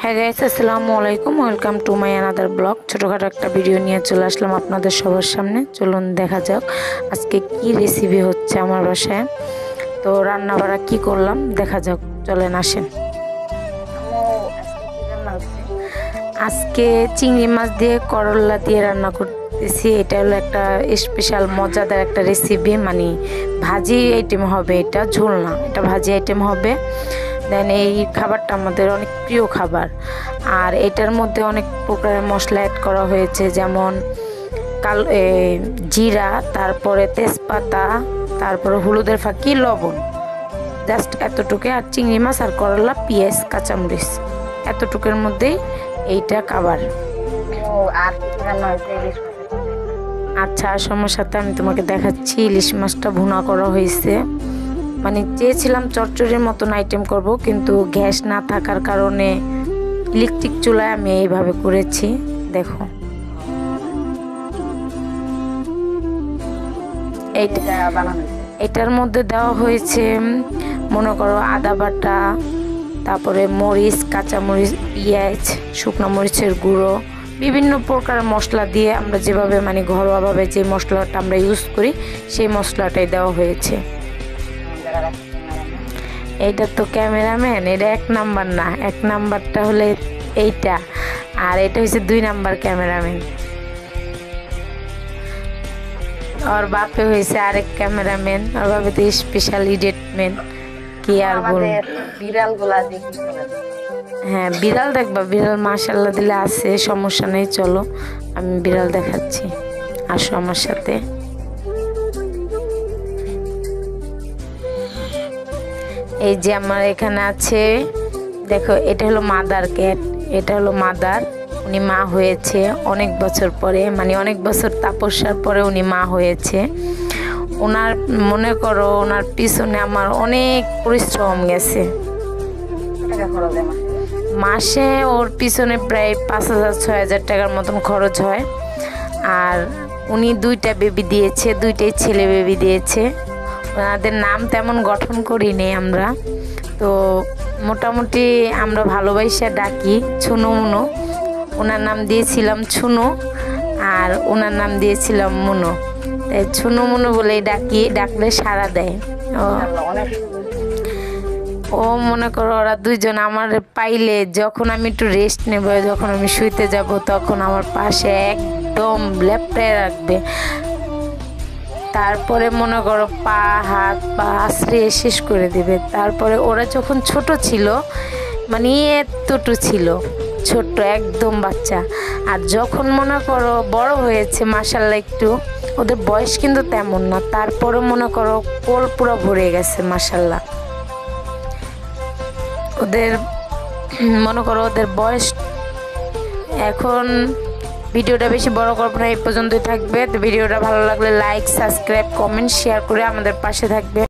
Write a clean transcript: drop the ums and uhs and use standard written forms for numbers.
হ্যাঁ গাইস, আসসালামু আলাইকুম। Welcome to my another blog. ছোটোখাটো একটা ভিডিও নিয়ে চলে আসলাম আপনাদের সবার সামনে। চলুন দেখা যাক আজকে কি রেসিপি হচ্ছে আমার বাসায়। তো রান্না বাড়া কী করলাম দেখা যাক, চলেন আসেন। আজকে চিংড়ি মাছ দিয়ে করলা দিয়ে রান্না করতেছি। এটা হলো একটা স্পেশাল মজাদার একটা রেসিপি, মানে ভাজি আইটেম হবে, এটা ঝোল না, এটা ভাজি আইটেম হবে। দেন এই খাবারটা আমাদের অনেক প্রিয় খাবার, আর এটার মধ্যে অনেক প্রকারের মশলা অ্যাড করা হয়েছে, যেমন জিরা, তারপরে তেজপাতা, তারপরে হলুদের ফাঁকি, লবণ, জাস্ট এতটুকু। আর চিংড়ি মাছ আর করলা, পেঁয়াজ, কাঁচামরিচ, এতটুকুর মধ্যেই এইটা খাবার। আচ্ছা, সময়ের সাথে আমি তোমাকে দেখাচ্ছি। ইলিশ মাছটা ভুনা করা হয়েছে, মানে চেয়েছিলাম চচ্চড়ির মতন আইটেম করব, কিন্তু গ্যাস না থাকার কারণে ইলেকট্রিক চুলায় আমি এইভাবে করেছি। দেখো এটার মধ্যে দেওয়া হয়েছে মনে করো আদা বাটা, তারপরে মরিচ, কাঁচামরিচ, পেঁয়াজ, শুকনো মরিচের গুঁড়ো, বিভিন্ন প্রকার মশলা দিয়ে আমরা যেভাবে মানে ঘরোয়াভাবে যে মশলাটা আমরা ইউজ করি সেই মশলাটাই দেওয়া হয়েছে। এইটা তো ক্যামেরাম্যান, এটা 1 নাম্বার না, 1 নাম্বারটা হলে এইটা, আর এটা হচ্ছে 2 নাম্বার ক্যামেরাম্যান। ওর বাপে হয়েছে আরেক ক্যামেরাম্যান, ওর বাপে তো স্পেশাল এডিটম্যান। কি আর বল, হ্যাঁ বিড়াল দেখবা, বিড়াল মাশাআল্লাহ দিলে আছে, সমস্যা নেই। চলো আমি বিড়াল দেখাচ্ছি, আসো আমার সাথে। এই যে আমার এখানে আছে, দেখো এটা হলো মাদার ক্যাট, এটা হলো মাদার। উনি মা হয়েছে অনেক বছর পরে, মানে অনেক বছর তাপস্যার পরে উনি মা হয়েছে। ওনার মনে করো ওনার পিছনে আমার অনেক পরিশ্রম গেছে। মাসে ওর পিছনে প্রায় 5,000-6,000 টাকার মতন খরচ হয়। আর উনি 2টা বেবি দিয়েছে, 2টাই ছেলে বেবি দিয়েছে। ওনাদের নাম তেমন গঠন করিনি আমরা, তো মোটামুটি আমরা ভালোবাসা ডাকি ছুনু মুনু। ওনার নাম দিয়েছিলাম ছুনু, আর ওনার নাম দিয়েছিলাম মুনু। তাই ছুনু মুনু বলেই ডাকি, ডাকলে সাড়া দেয়। ও মনে করো ওরা 2জন আমার পাইলে, যখন আমি একটু রেস্ট নেব, যখন আমি শুইতে যাব, তখন আমার পাশে একদম লেপটায় রাখবে। তারপরে মনে করো পা হাত পা আশ্রিয়ে শেষ করে দিবে। তারপরে ওরা যখন ছোট ছিল, মানে এতটু ছিল, ছোট্ট একদম বাচ্চা। আর যখন মনে করো বড় হয়েছে মাশাআল্লাহ, একটু ওদের বয়স কিন্তু তেমন না, তারপরে মনে করো কোল পুরো ভরে গেছে মাশাআল্লাহ। ওদের মনে করো ওদের বয়স এখন। ভিডিওটা বেশি বড় করবো না, এই পর্যন্তই থাকবে। তো ভিডিওটা ভালো লাগলে লাইক, সাবস্ক্রাইব, কমেন্ট, শেয়ার করে আমাদের পাশে থাকবে।